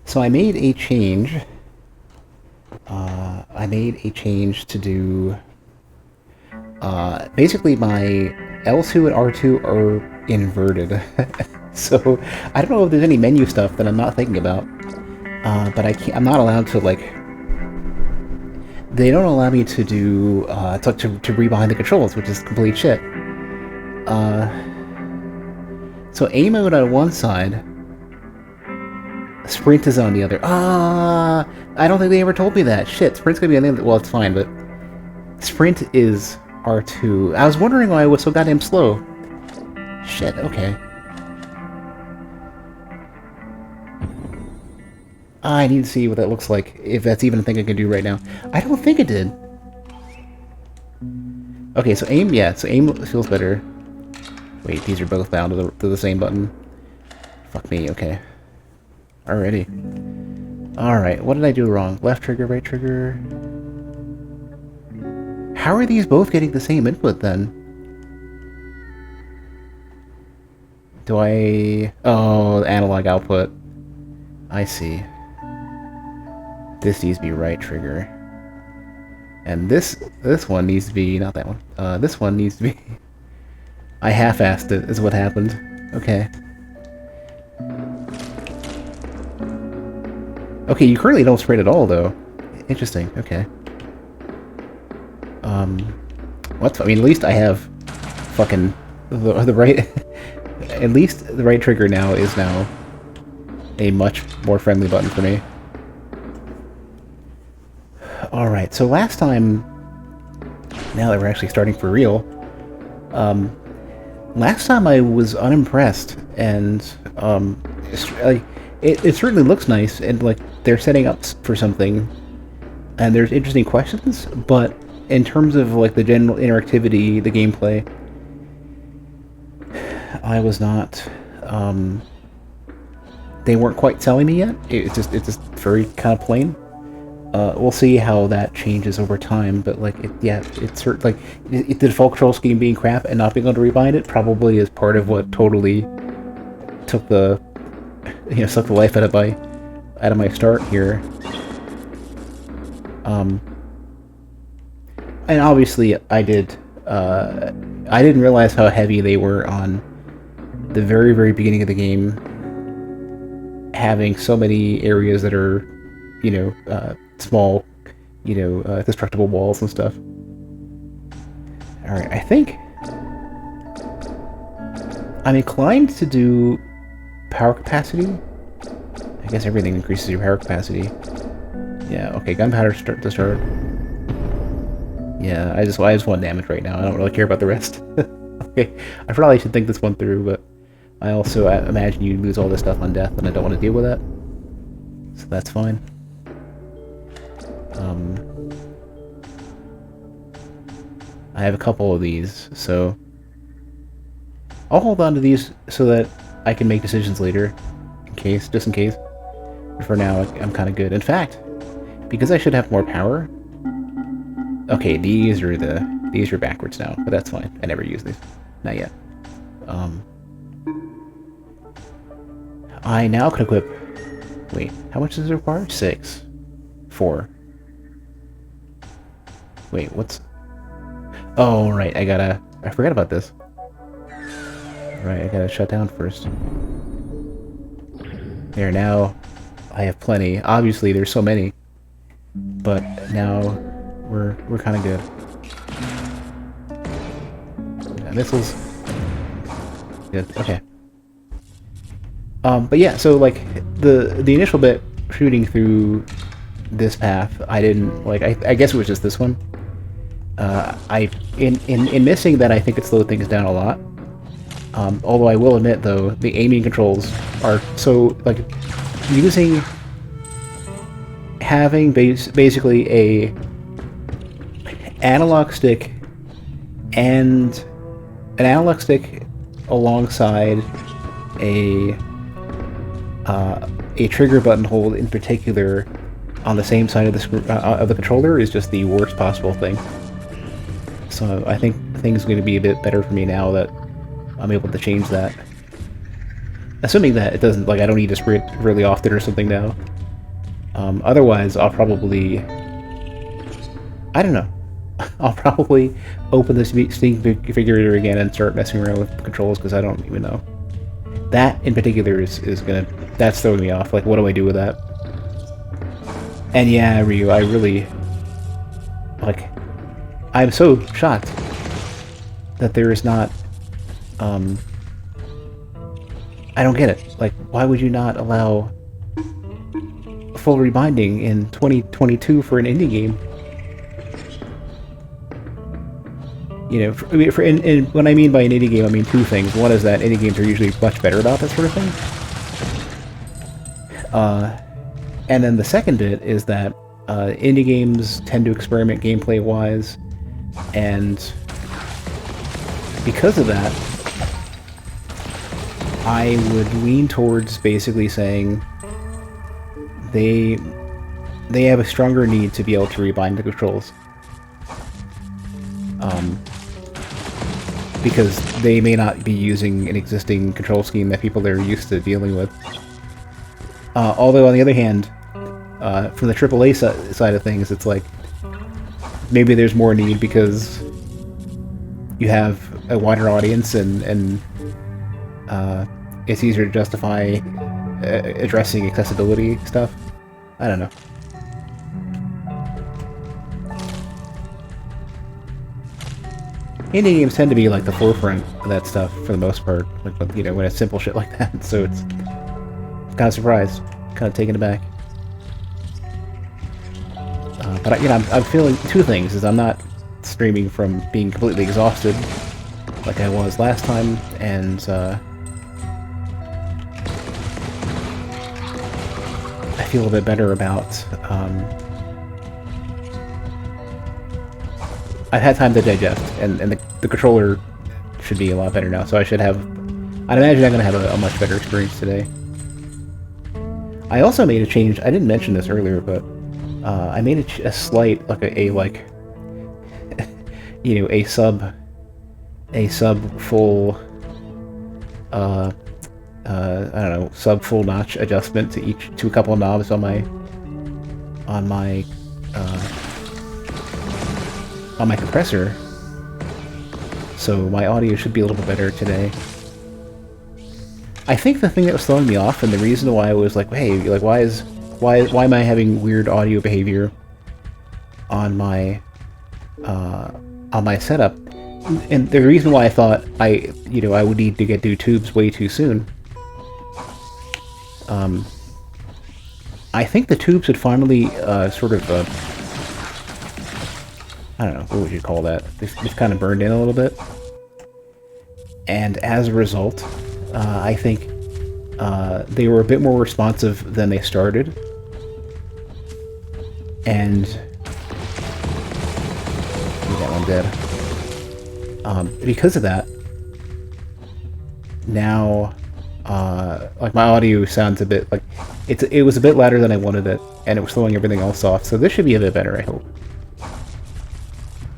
So I made a change. I made a change to do... basically my L2 and R2 are inverted. So I don't know if there's any menu stuff that I'm not thinking about. But I'm not allowed to, like... They don't allow me to do... to rebind the controls, which is complete shit. So aim mode on one side... Sprint is on the other. I don't think they ever told me that. Shit, Sprint's gonna be on the other... Well, it's fine, but... Sprint is R2. I was wondering why I was so goddamn slow. Shit, okay. I need to see what that looks like, if that's even a thing I can do right now. I don't think it did. Okay, so aim, yeah, so aim feels better. Wait, these are both bound to the same button. Fuck me, okay. Alrighty. Alright, what did I do wrong? Left trigger, right trigger... How are these both getting the same input, then? Do I... Oh, analog output. I see. This needs to be right trigger. And this one needs to be... Not that one. This one needs to be... I half-assed it, is what happened. Okay. Okay, you currently don't sprint at all, though. Interesting, okay. What? I mean, at least I have fucking the right... At least the right trigger now is now a much more friendly button for me. Alright, so last time... Now that we're actually starting for real... last time I was unimpressed, and it certainly looks nice, and like they're setting up for something, and there's interesting questions, but in terms of like the general interactivity, the gameplay, I was not. They weren't quite selling me yet. It's just very kind of plain. We'll see how that changes over time, but like, it's like the default control scheme being crap and not being able to rebind it probably is part of what totally took the, sucked the life out of my start here. And obviously I didn't realize how heavy they were on the very, very beginning of the game, having so many areas that are, small, destructible walls and stuff. Alright, I think I'm inclined to do power capacity. I guess everything increases your power capacity. Yeah, okay, gunpowder to start. Yeah, I just want damage right now. I don't really care about the rest. Okay, I probably should think this one through, but I also imagine you lose all this stuff on death, and I don't want to deal with that. So that's fine. I have a couple of these, so I'll hold on to these so that I can make decisions later, just in case. But for now, I'm kind of good. In fact, because I should have more power. Okay, these are backwards now, but that's fine. I never use these, not yet. I now can equip. Wait, how much does it require? 6, 4. Wait, what's... Oh, right, I forgot about this. Right, I gotta shut down first. There, now I have plenty. Obviously, there's so many. But now we're kind of good. Yeah, missiles. Good, okay. But yeah, so like the initial bit shooting through this path, I didn't like. I guess it was just this one. In missing that, I think it slowed things down a lot. Although I will admit, though, the aiming controls are so like having basically a analog stick and an analog stick alongside a trigger button hold in particular on the same side of the controller is just the worst possible thing. So I think things are going to be a bit better for me now that I'm able to change that. Assuming that it doesn't, like, I don't need to sprint really often or something now. Otherwise, I'll probably... I don't know. I'll probably open this Steam configurator again and start messing around with controls, because I don't even know. That, in particular, is gonna... That's throwing me off. Like, what do I do with that? And yeah, Ryu, I really... Like, I'm so shocked that there is not... I don't get it. Like, why would you not allow full rebinding in 2022 for an indie game? You know, when I mean by an indie game, I mean two things. One is that indie games are usually much better about that sort of thing. And then the second bit is that indie games tend to experiment gameplay-wise, and because of that, I would lean towards basically saying they have a stronger need to be able to rebind the controls. Because they may not be using an existing control scheme that people are used to dealing with. Although, on the other hand, from the AAA side of things, it's like, maybe there's more need because you have a wider audience and it's easier to justify addressing accessibility stuff. I don't know. Indie games tend to be like the forefront of that stuff for the most part, like, you know, when it's simple shit like that. So it's kind of surprised, kind of taken aback. But you know, I'm feeling two things: is I'm not streaming from being completely exhausted like I was last time, and I feel a bit better about. I've had time to digest, and the controller should be a lot better now, so I should have... I'd imagine I'm going to have a much better experience today. I also made a change, I didn't mention this earlier, but I made a slight, like you know, a sub full, I don't know, sub full notch adjustment to a couple of knobs on my compressor, so my audio should be a little bit better today. I think the thing that was throwing me off, and the reason why I was like, hey, like, why am I having weird audio behavior on my setup, and the reason why I thought I would need to do tubes way too soon. I think the tubes had finally sort of I don't know, what would you call that? They've kind of burned in a little bit. And as a result, I think they were a bit more responsive than they started. And... that one dead. Because of that, now, like, my audio sounds a bit, like, it was a bit louder than I wanted it, and it was throwing everything else off, so this should be a bit better, I hope.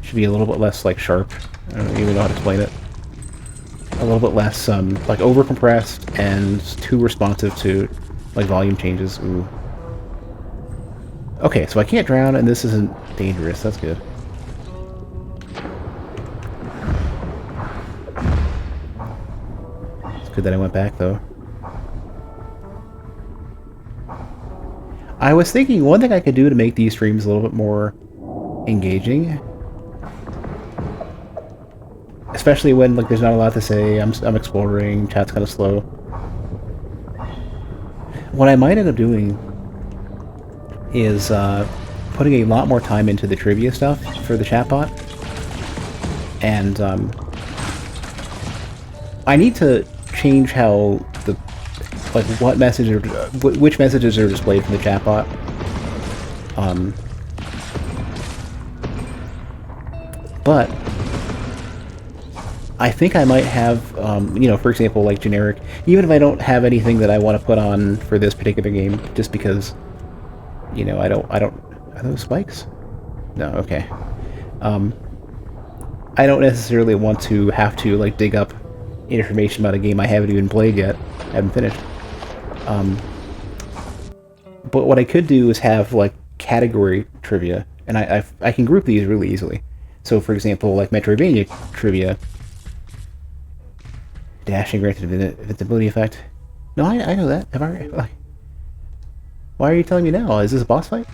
Should be a little bit less, like, sharp. I don't even know how to explain it. A little bit less, like, over-compressed and too responsive to, like, volume changes. Ooh. Okay, so I can't drown, and this isn't dangerous. That's good. It's good that I went back, though. I was thinking one thing I could do to make these streams a little bit more engaging, especially when, like, there's not a lot to say, I'm exploring, chat's kind of slow. What I might end up doing is putting a lot more time into the trivia stuff for the chatbot, and I need to change how which messages are displayed from the chatbot. But I think I might have, you know, for example, like, generic, even if I don't have anything that I want to put on for this particular game, just because, you know, I don't, are those spikes? No, okay. I don't necessarily want to have to, like, dig up information about a game I haven't even played yet, I haven't finished. But what I could do is have like category trivia, and I can group these really easily. So for example, like Metroidvania trivia, dashing granted invincibility effect. No, I know that. Have I? Like, why are you telling me now? Is this a boss fight?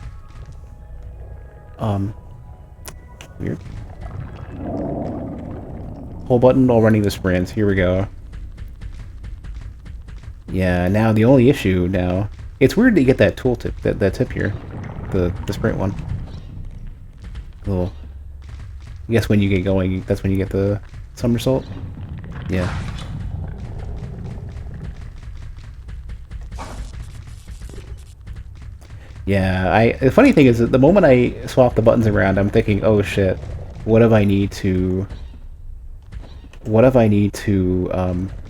Weird. Hold button while running the sprints. Here we go. Yeah, now the only issue now... It's weird to get that tooltip, that tip here. The sprint one. Little... I guess when you get going, that's when you get the somersault. Yeah. Yeah, the funny thing is that the moment I swap the buttons around, I'm thinking, oh shit, what if I need to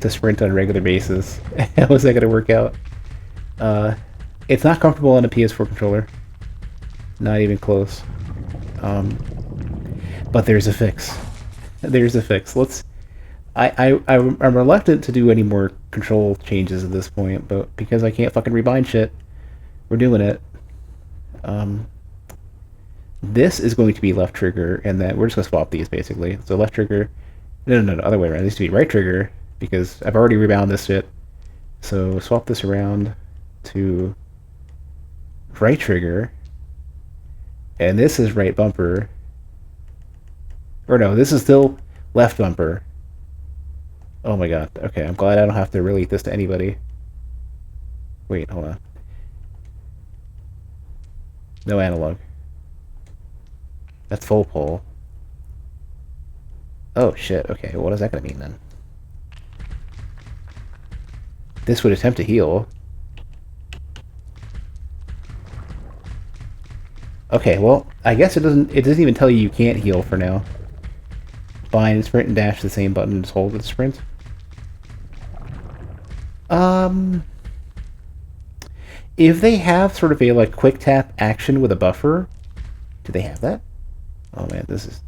sprint on a regular basis? How is that going to work out? It's not comfortable on a PS4 controller. Not even close. But there's a fix. There's a fix. I'm reluctant to do any more control changes at this point, but because I can't fucking rebind shit, we're doing it. This is going to be left trigger, and then we're just gonna swap these basically. So left trigger, no, other way around. It needs to be right trigger because I've already rebound this shit. So swap this around to right trigger, and this is right bumper. Or no, this is still left bumper. Oh my god. Okay, I'm glad I don't have to relate this to anybody. Wait, hold on. No analog. That's full pull. Oh shit, okay, what is that gonna mean then? This would attempt to heal. Okay, well, I guess it doesn't even tell you can't heal for now. Bind, sprint, and dash the same button, just hold with the sprint. If they have sort of a like quick tap action with a buffer, do they have that? Oh man, this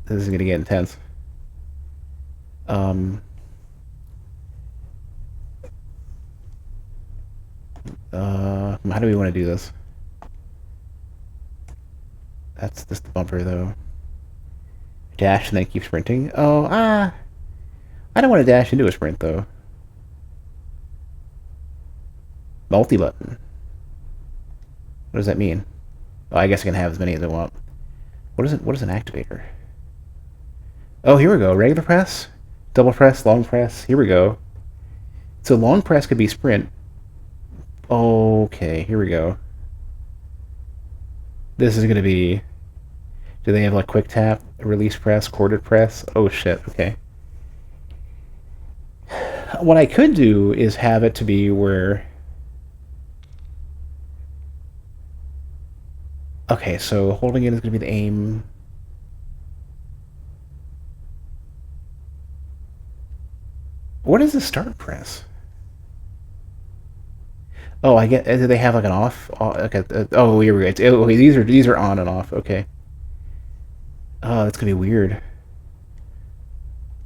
is gonna get intense. How do we want to do this? That's just the bumper though. Dash and then keep sprinting. Oh, I don't want to dash into a sprint though. Multi-button. What does that mean? Oh, I guess I can have as many as I want. What is an activator? Oh, here we go. Regular press, double press, long press. Here we go. So long press could be sprint. Okay, here we go. This is gonna be... Do they have like quick tap, release press, quartered press? Oh shit, okay. What I could do is have it to be where... Okay, so holding it is going to be the aim. What is the start press? Oh, I get. Do they have like an off? Okay. Oh, here we go. Okay, these are on and off. Okay. Oh, that's gonna be weird.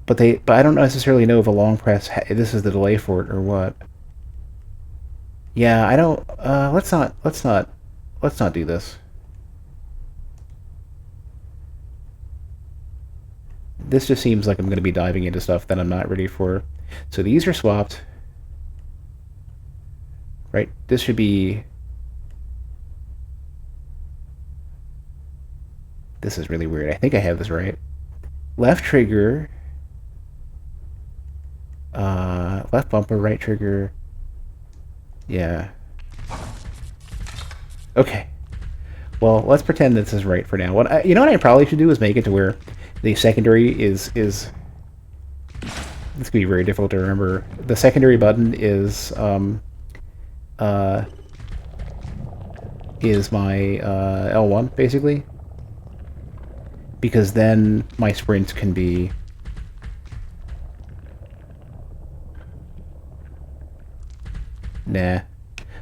But I don't necessarily know if a long press. This is the delay for it or what. Yeah, I don't. Let's not do this. This just seems like I'm going to be diving into stuff that I'm not ready for. So these are swapped. Right? This should be... This is really weird. I think I have this right. Left trigger. Left bumper, right trigger. Yeah. Okay. Well, let's pretend this is right for now. You know what I probably should do is make it to where the secondary is this could be very difficult to remember. The secondary button is my L1 basically, because then my sprints can be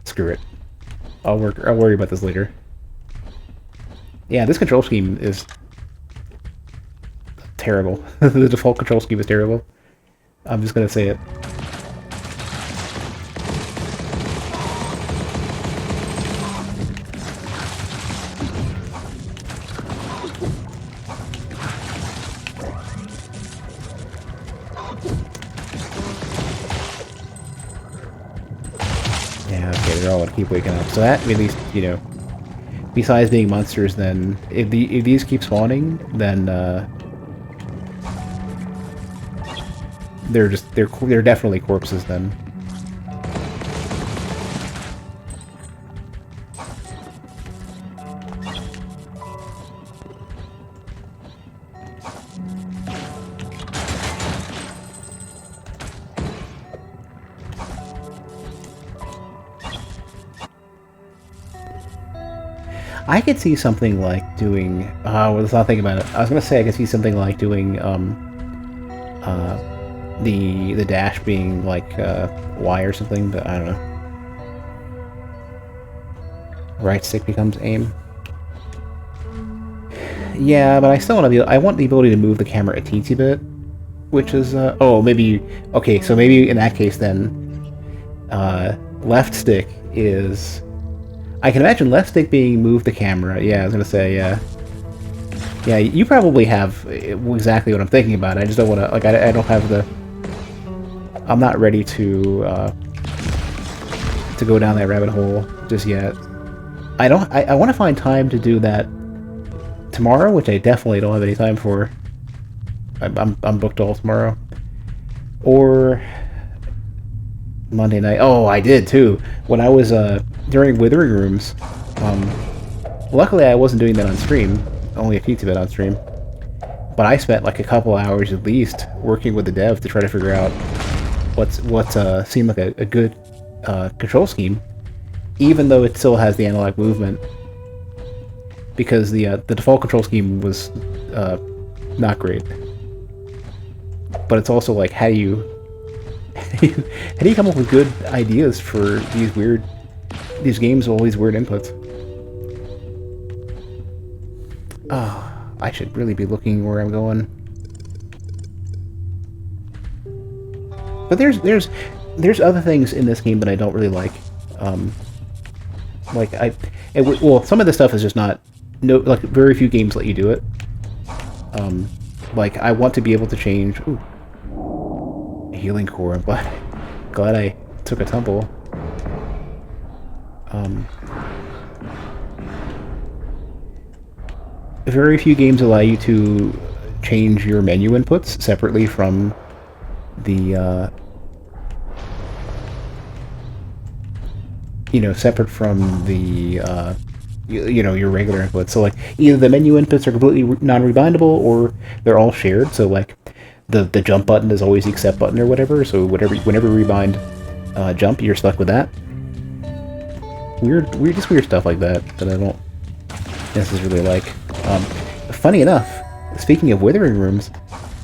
screw it. I'll worry about this later. Yeah, this control scheme is terrible. The default control scheme is terrible. I'm just gonna say it. want to keep waking up. So that, at least, you know, besides being monsters, then if these keep spawning, then they're definitely corpses then. I could see something like doing. Well, let's not think about it. I was gonna say I could see something like doing the dash being like Y or something, but I don't know. Right stick becomes aim. Yeah, but I still want to be. I want the ability to move the camera a teensy bit, which is oh, maybe okay. So maybe in that case then, left stick is. I can imagine left stick being move the camera. Yeah, I was gonna say, yeah. Yeah, you probably have exactly what I'm thinking about. I just don't want to, like, I don't have the... I'm not ready to go down that rabbit hole just yet. I want to find time to do that tomorrow, which I definitely don't have any time for. I'm booked all tomorrow. Or... Monday night. Oh, I did too. When I was during Withering Rooms, luckily I wasn't doing that on stream, only a teensy bit on stream. But I spent like a couple hours at least working with the dev to try to figure out what seemed like a good control scheme, even though it still has the analog movement, because the default control scheme was not great. But it's also like, how do you come up with good ideas for these games with all these weird inputs? Oh, I should really be looking where I'm going. But there's other things in this game that I don't really like. Well, some of the stuff is just not, like very few games let you do it. Like I want to be able to change. Ooh. Healing core. I'm glad I took a tumble. Very few games allow you to change your menu inputs separately from the separate from the your regular inputs. So like either the menu inputs are completely non-rebindable or they're all shared. So like the jump button is always the accept button or whatever, so whenever you rebind jump, you're stuck with that. Weird stuff like that I don't necessarily like. Funny enough, speaking of Withering Rooms,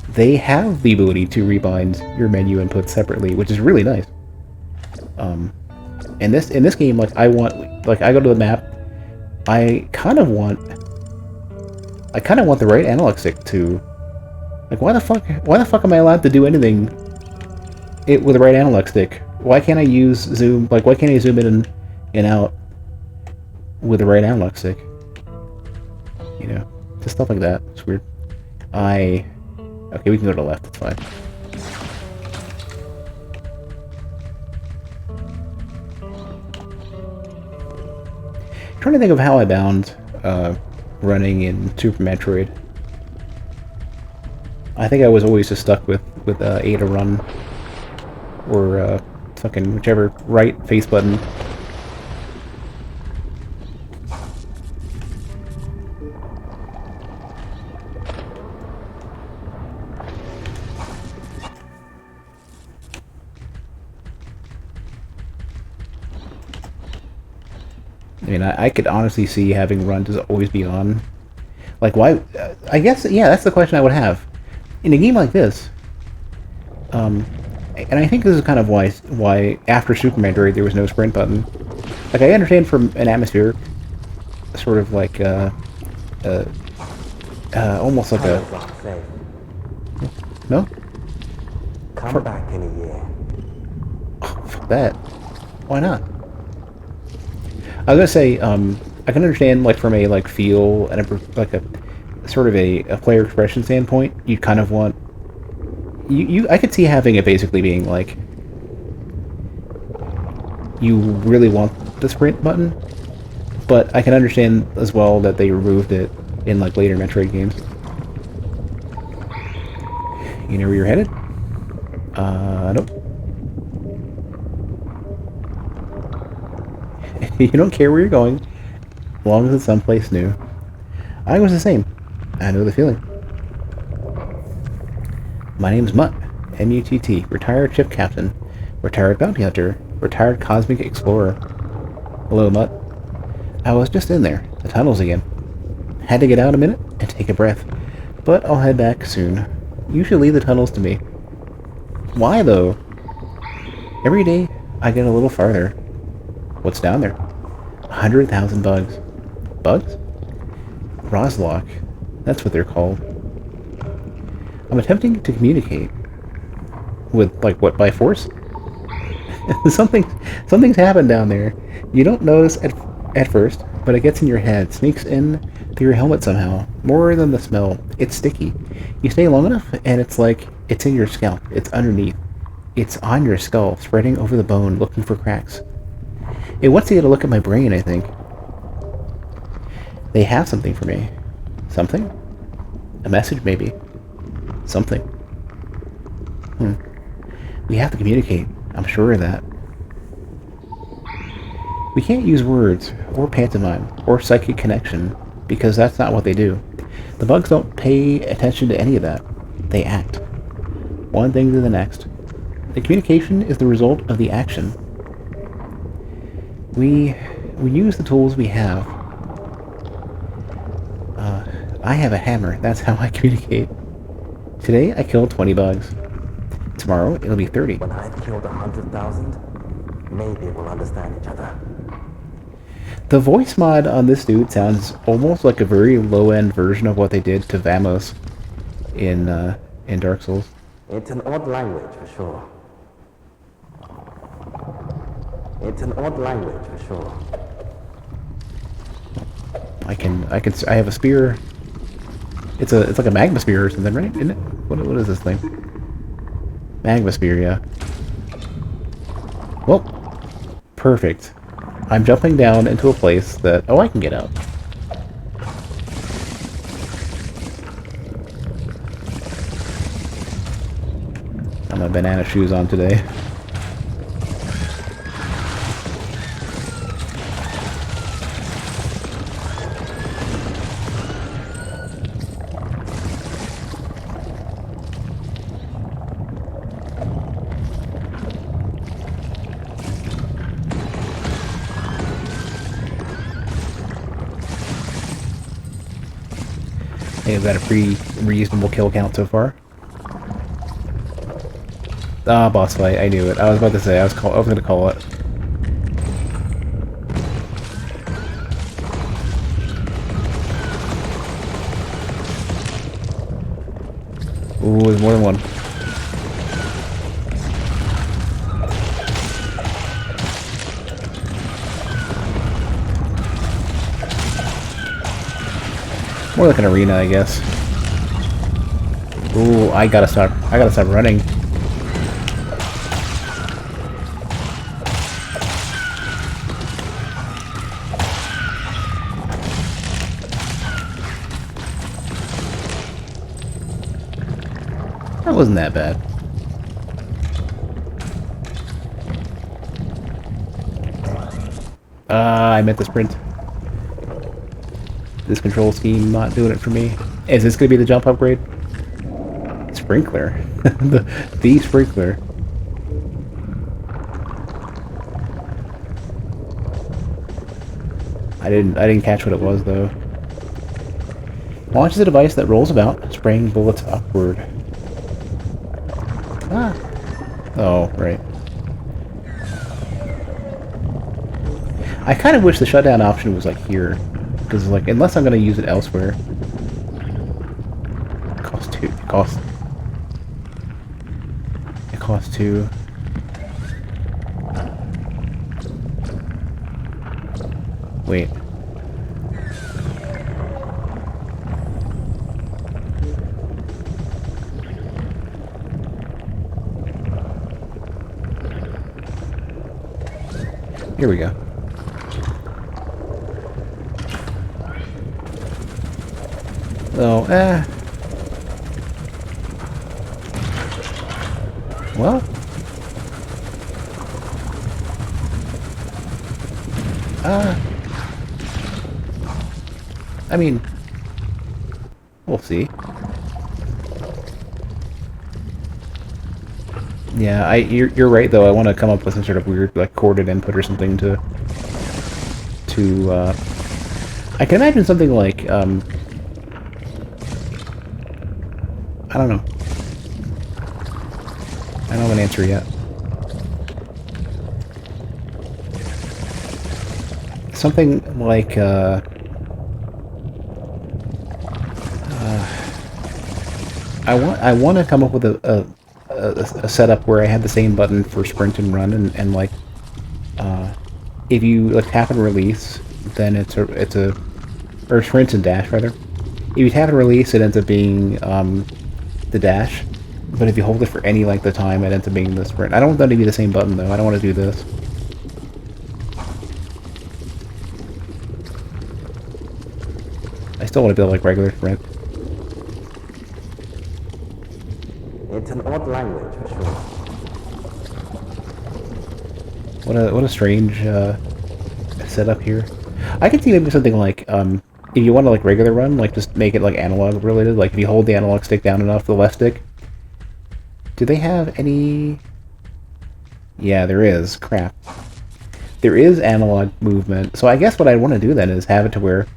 they have the ability to rebind your menu inputs separately, which is really nice. In this game, like I go to the map, I kind of want the right analog stick to. Like, why the fuck am I allowed to do anything with the right analog stick? Why can't I use zoom? Like, why can't I zoom in and out with the right analog stick? Just stuff like that. It's weird. Okay, we can go to the left. It's fine. I'm trying to think of how I bound running in Super Metroid. I think I was always just stuck with A to run, or fucking whichever right face button. I mean, I could honestly see having run to always be on. Like, why? I guess, yeah, that's the question I would have. In a game like this, and I think this is kind of why after Super Metroid there was no sprint button. Like, I understand from an atmospheric, sort of like, almost like a... No? Come back in a year. Oh, fuck that. Why not? I was gonna say, I can understand, like, from a, like, feel and a sort of a player expression standpoint, you kind of want... I could see having it basically being, like... You really want the sprint button, but I can understand as well that they removed it in like later Metroid games. You know where you're headed? Nope. You don't care where you're going, as long as it's someplace new. I was the same. I know the feeling. My name's Mutt. M-U-T-T. Retired ship captain. Retired bounty hunter. Retired cosmic explorer. Hello, Mutt. I was just in there. The tunnels again. Had to get out a minute and take a breath. But I'll head back soon. You should leave the tunnels to me. Why, though? Every day, I get a little farther. What's down there? 100,000 bugs. Bugs? Roslock. That's what they're called. I'm attempting to communicate. With, like, what, by force? Something's happened down there. You don't notice at first, but it gets in your head, sneaks in through your helmet somehow. More than the smell. It's sticky. You stay long enough, and it's like it's in your scalp. It's underneath. It's on your skull, spreading over the bone, looking for cracks. It wants to get a look at my brain, I think. They have something for me. Something? A message, maybe. Something. We have to communicate. I'm sure of that. We can't use words, or pantomime, or psychic connection, because that's not what they do. The bugs don't pay attention to any of that. They act. One thing to the next. The communication is the result of the action. We use the tools we have. I have a hammer. That's how I communicate. Today, I killed 20 bugs. Tomorrow, it'll be 30. When I've killed 100,000, maybe we'll understand each other. The voice mod on this dude sounds almost like a very low-end version of what they did to Vamos in Dark Souls. It's an odd language for sure. It's an odd language for sure. I have a spear. It's like a magma spear or something, right? Isn't it? What is this thing? Magma spear, yeah. Well, perfect. I'm jumping down into a place that... Oh, I can get out. Got my banana shoes on today. I think I've got a pretty reasonable kill count so far. Ah, boss fight. I knew it. I was about to say, I was going to call it. Ooh, there's more than one. More like an arena, I guess. Ooh, I gotta stop running. That wasn't that bad. I meant to sprint. This control scheme not doing it for me. Is this gonna be the jump upgrade? Sprinkler. the sprinkler. I didn't catch what it was though. Launches a device that rolls about, spraying bullets upward. Ah. Oh, right. I kind of wish the shutdown option was like here. Because, like, unless I'm going to use it elsewhere. It costs 2. It costs 2. Wait. Here we go. Oh, well, I mean, we'll see. Yeah, you're right though. I want to come up with some sort of weird like corded input or something to. I can imagine something like I don't know. I don't have an answer yet. Something like I want to come up with a setup where I had the same button for sprint and run and like if you like tap and release, then it's a or sprint and dash rather. If you tap and release, it ends up being the dash, but if you hold it for any length of time, it ends up being the sprint. I don't want that to be the same button though. I don't want to do this. I still want to build like regular sprint. It's an odd language for sure. What a strange setup here. I could see maybe something like if you want to like regular run, like just make it like analog related. Like if you hold the analog stick down enough, the left stick. Do they have any? Yeah, there is. Crap. There is analog movement. So I guess what I want to do then is have it to where,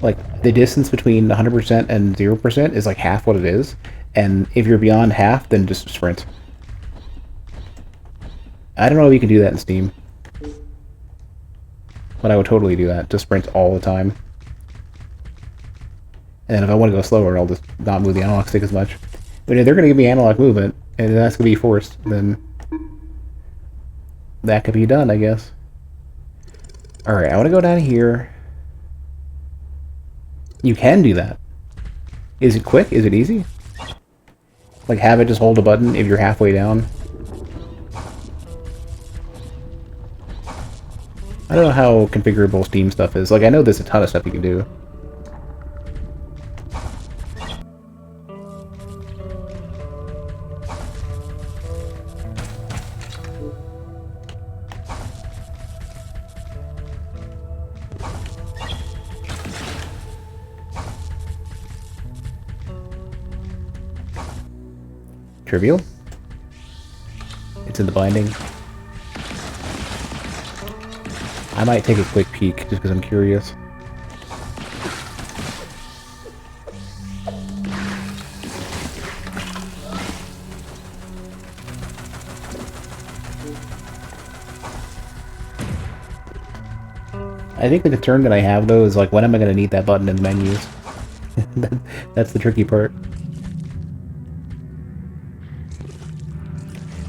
like the distance between 100% and 0% is like half what it is, and if you're beyond half, then just sprint. I don't know if you can do that in Steam, but I would totally do that. Just sprint all the time. And if I want to go slower, I'll just not move the analog stick as much. But if they're going to give me analog movement, and that's going to be forced, then that could be done, I guess. Alright, I want to go down here. You can do that. Is it quick? Is it easy? Like, have it just hold a button if you're halfway down? I don't know how configurable Steam stuff is. Like, I know there's a ton of stuff you can do. Trivial. It's in the binding. I might take a quick peek just because I'm curious. I think the concern that I have though is like when am I going to need that button in the menus? That's the tricky part.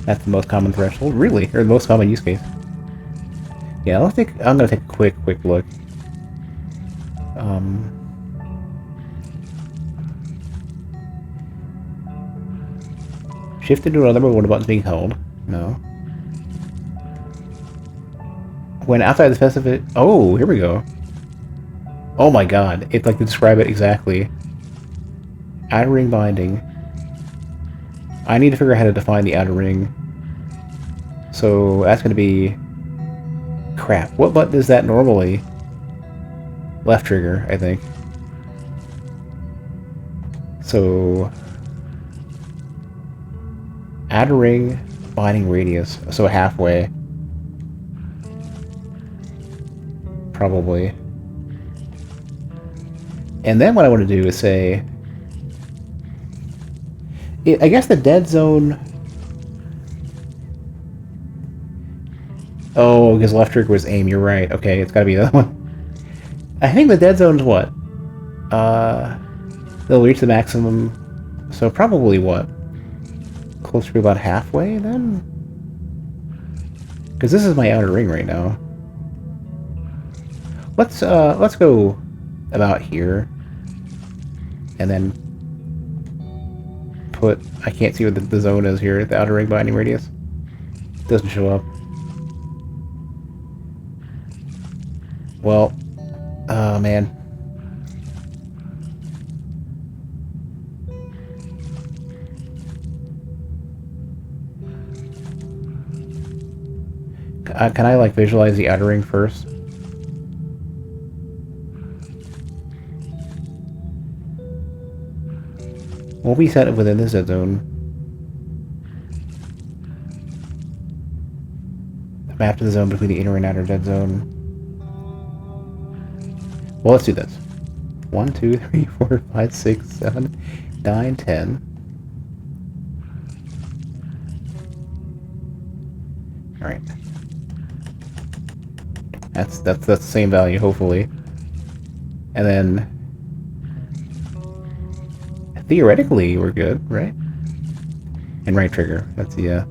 That's the most common threshold, really, or the most common use case. Yeah, I'm gonna take a quick look. Shift into another mode when the button's being held. No. When outside the specific. Oh, here we go. Oh my god, it's like to describe it exactly. Outer ring binding. I need to figure out how to define the outer ring. So that's going to be... Crap. What button is that normally? Left trigger, I think. So... Outer ring, binding radius. So halfway. Probably. And then what I want to do is say... I guess the dead zone... Oh, because left trigger was aim, you're right. Okay, it's gotta be the other one. I think the dead zone's what? They'll reach the maximum... So probably what? Closer to about halfway, then? Because this is my outer ring right now. Let's go about here. And then... put... I can't see what the zone is here. The outer ring binding radius. Doesn't show up. Well, oh man. Can I like visualize the outer ring first? Won't we set it within this dead zone? Map to the zone between the inner and outer dead zone. Well, let's do this. 1, 2, 3, 4, 5, 6, 7, 9, 10. Alright. That's the same value, hopefully. And then theoretically we're good, right? And right trigger. That's the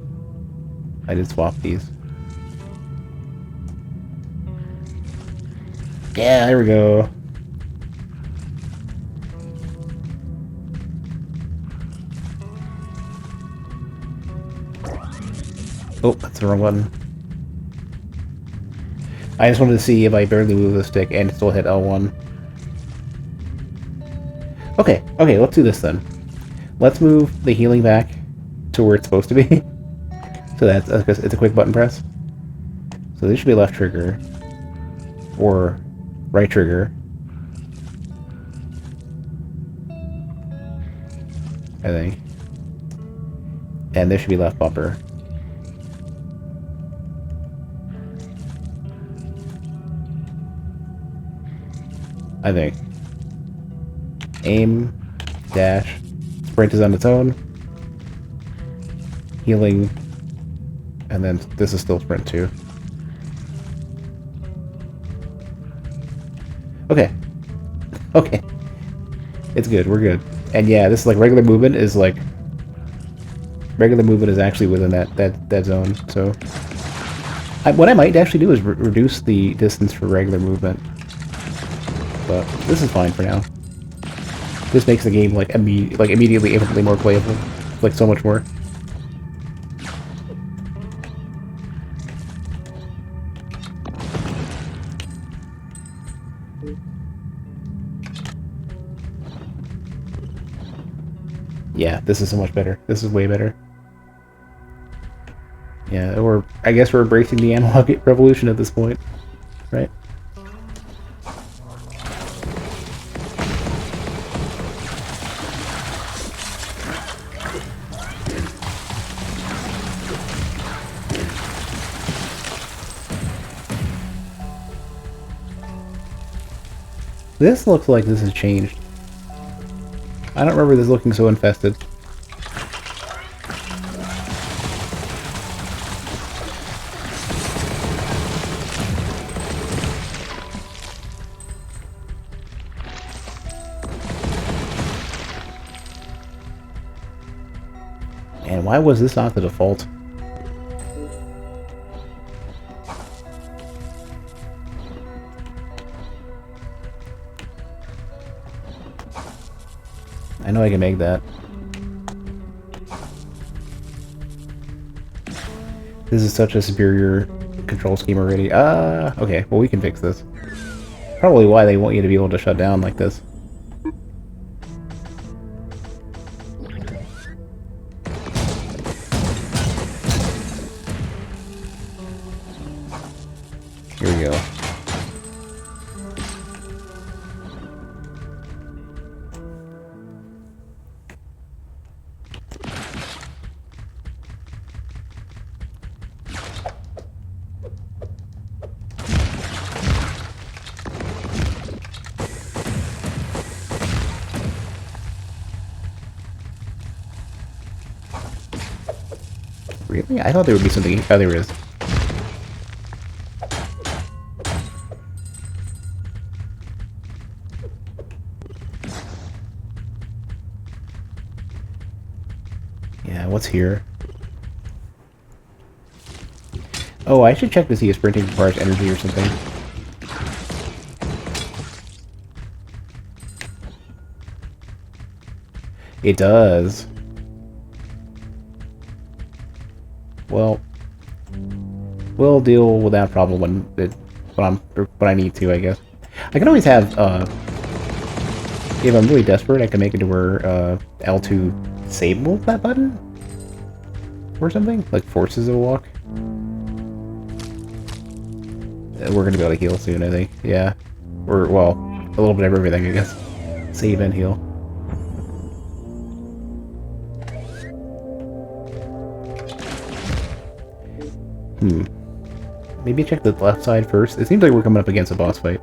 I did swap these. Yeah, there we go. Oh, that's the wrong button. I just wanted to see if I barely move the stick and still hit L1. Okay, let's do this then. Let's move the healing back to where it's supposed to be. So that's it's a quick button press. So this should be left trigger. Or right trigger. I think. And this should be left bumper. I think. Aim, dash, sprint is on its own. Healing, and then this is still sprint too. Okay. Okay. It's good, we're good. And yeah, this is like regular movement is like... Regular movement is actually within that zone, so... what I might actually do is reduce the distance for regular movement. But this is fine for now. This makes the game like immediately infinitely more playable. Like so much more. Yeah, this is so much better. This is way better. Yeah, I guess we're embracing the analog revolution at this point, right? This looks like this has changed. I don't remember this looking so infested. And why was this not the default? I know I can make that. This is such a superior control scheme already. Okay, well we can fix this. Probably why they want you to be able to shut down like this. Here we go. Really? I thought there would be something. Oh, there is. Yeah, what's here? Oh, I should check to see if sprinting requires energy or something. It does. Well, we'll deal with that problem when I need to, I guess. I can always have if I'm really desperate, I can make it to where L2 disables that button or something, like forces it to walk. We're gonna be able to heal soon, I think. Yeah. Or, well, a little bit of everything, I guess. Save and heal. Maybe check the left side first. It seems like we're coming up against a boss fight.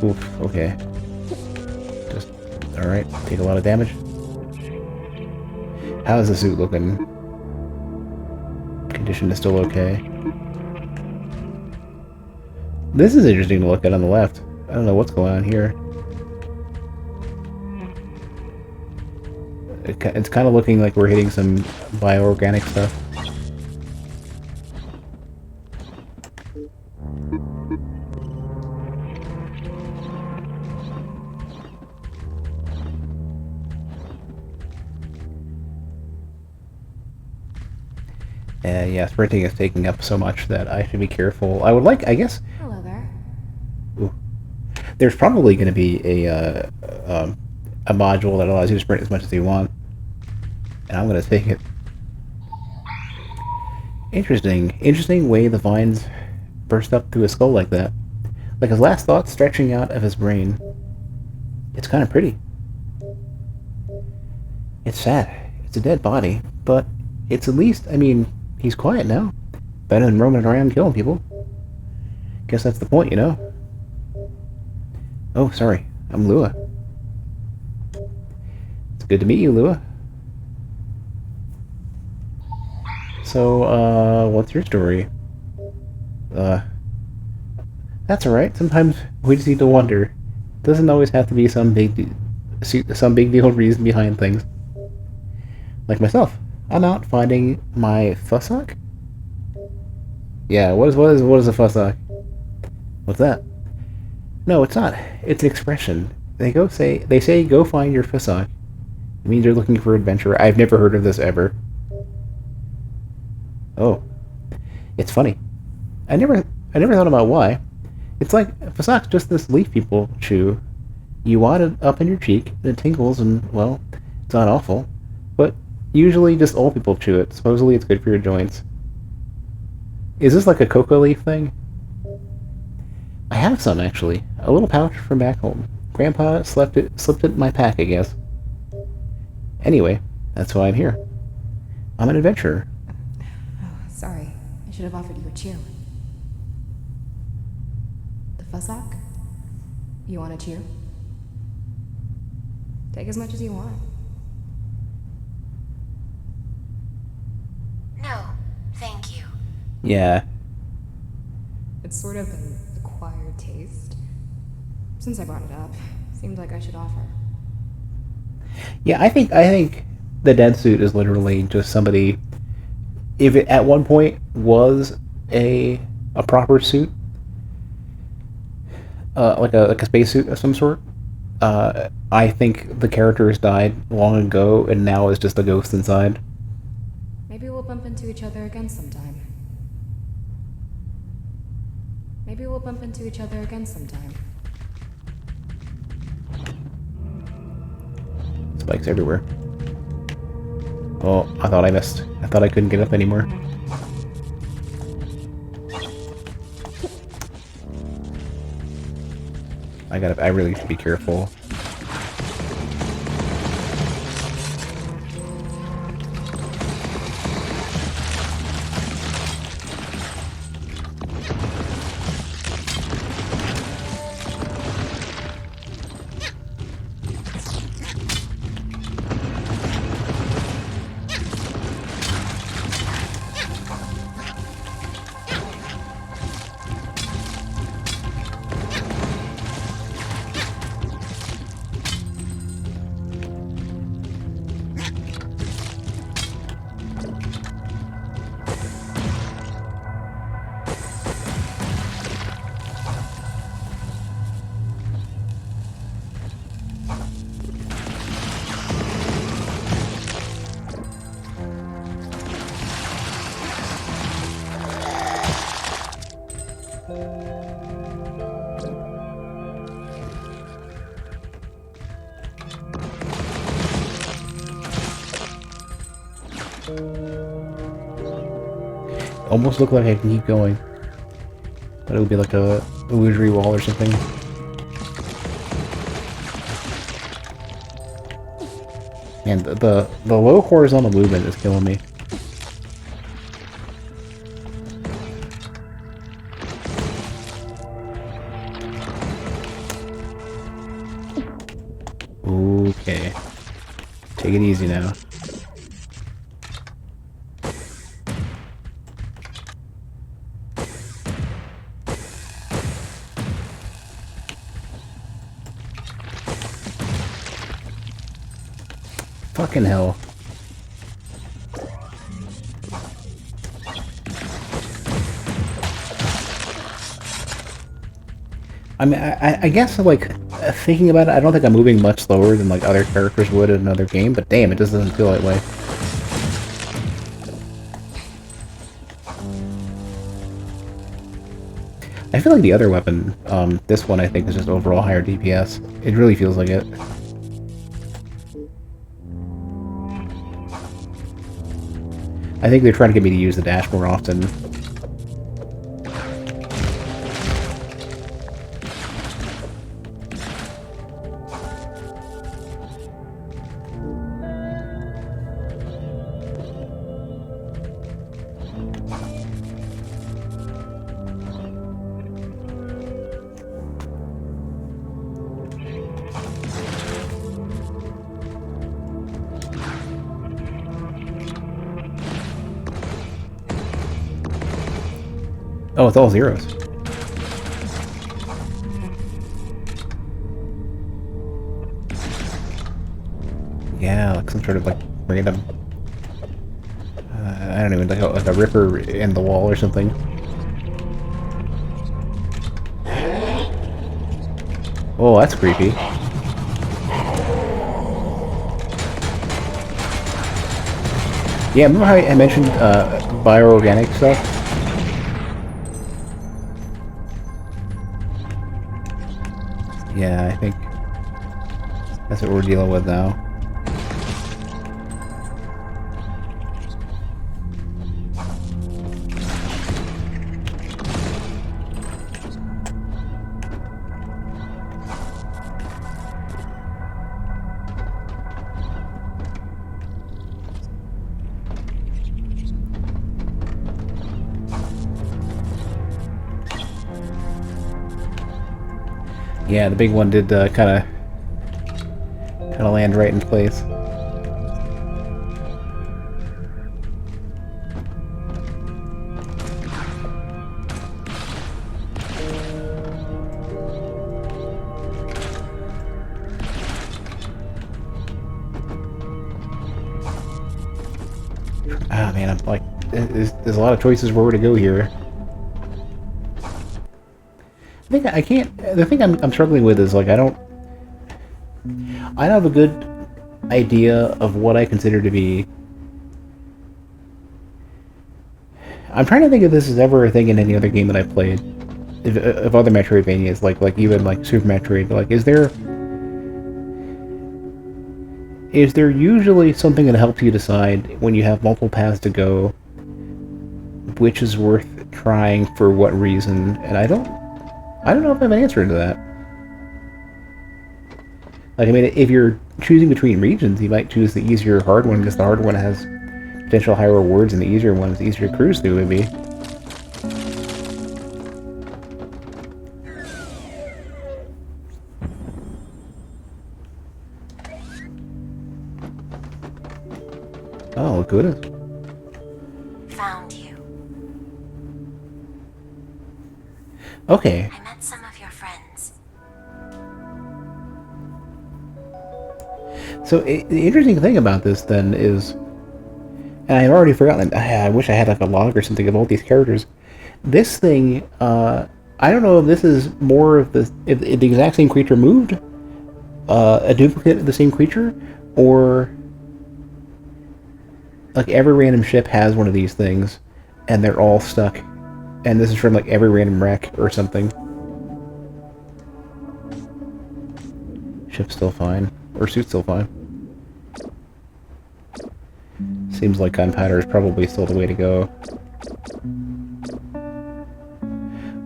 Oof, okay. Just, alright, take a lot of damage. How is the suit looking? Condition is still okay. This is interesting to look at on the left. I don't know what's going on here. It's kind of looking like we're hitting some bioorganic stuff. Yeah, sprinting is taking up so much that I should be careful. I would like, I guess... Hello there. Ooh. There's probably going to be a module that allows you to sprint as much as you want. And I'm going to take it. Interesting way the vines burst up through his skull like that. Like his last thoughts stretching out of his brain. It's kind of pretty. It's sad. It's a dead body, but it's at least, I mean, he's quiet now. Better than roaming around killing people. Guess that's the point, you know? Oh, sorry. I'm Lua. It's good to meet you, Lua. So, what's your story? That's alright. Sometimes we just need to wonder. Doesn't always have to be some big deal reason behind things. Like myself. I'm out finding my fussock? Yeah, what is a fussock? What's that? No, it's not. It's an expression. They say go find your fussock. It means you're looking for adventure. I've never heard of this ever. Oh. It's funny. I never thought about why. It's like fussock's just this leaf people chew. You wad it up in your cheek, and it tingles, and, well, it's not awful. But usually just old people chew it. Supposedly it's good for your joints. Is this like a coca leaf thing? I have some, actually. A little pouch from back home. Grandpa slipped it in my pack, I guess. Anyway, that's why I'm here. I'm an adventurer. Oh, sorry. I should have offered you a chew. The fussock? You want a chew? Take as much as you want. No, thank you. Yeah. It's sort of an acquired taste. Since I brought it up, seemed like I should offer. Yeah, I think the dead suit is literally just somebody. If it at one point was a proper suit, like a spacesuit of some sort, I think the character has died long ago and now is just a ghost inside. Maybe we'll bump into each other again sometime. Spikes everywhere. Oh, I thought I missed. I thought I couldn't get up anymore. I really should be careful. Almost look like I can keep going. But it would be like a illusory wall or something. And the low horizontal movement is killing me. Okay. Take it easy now. Fucking hell. I mean, I guess, like, thinking about it, I don't think I'm moving much slower than, like, other characters would in another game, but damn, it just doesn't feel that way. I feel like the other weapon, this one I think is just overall higher DPS. It really feels like it. I think they're trying to get me to use the dash more often. Oh, it's all zeros. Yeah, like some sort of like random. I don't even like a ripper in the wall or something. Oh, that's creepy. Yeah, remember how I mentioned bioorganic stuff? Yeah, I think that's what we're dealing with now. Yeah, the big one did kind of land right in place. Ah, man, I'm like, there's a lot of choices where to go here. I think I can't. The thing I'm struggling with is like I don't have a good idea of what I consider to be. I'm trying to think if this is ever a thing in any other game that I've played, if other Metroidvanias, like even like Super Metroid. Like, is there usually something that helps you decide when you have multiple paths to go, which is worth trying for what reason? And I don't know if I have an answer to that. Like, I mean, if you're choosing between regions, you might choose the easier hard one because the hard one has potential higher rewards and the easier one is easier to cruise through, maybe. Oh, look who it is. Found you. Okay. I met some of your friends. So, the interesting thing about this, then, is... And I've already forgotten, I wish I had, like, a log or something of all these characters. This thing, I don't know if this is more of the... If the exact same creature moved, a duplicate of the same creature, or... Like, every random ship has one of these things, and they're all stuck. And this is from, like, every random wreck or something. Ship's still fine. Or suit's still fine. Seems like gunpowder is probably still the way to go.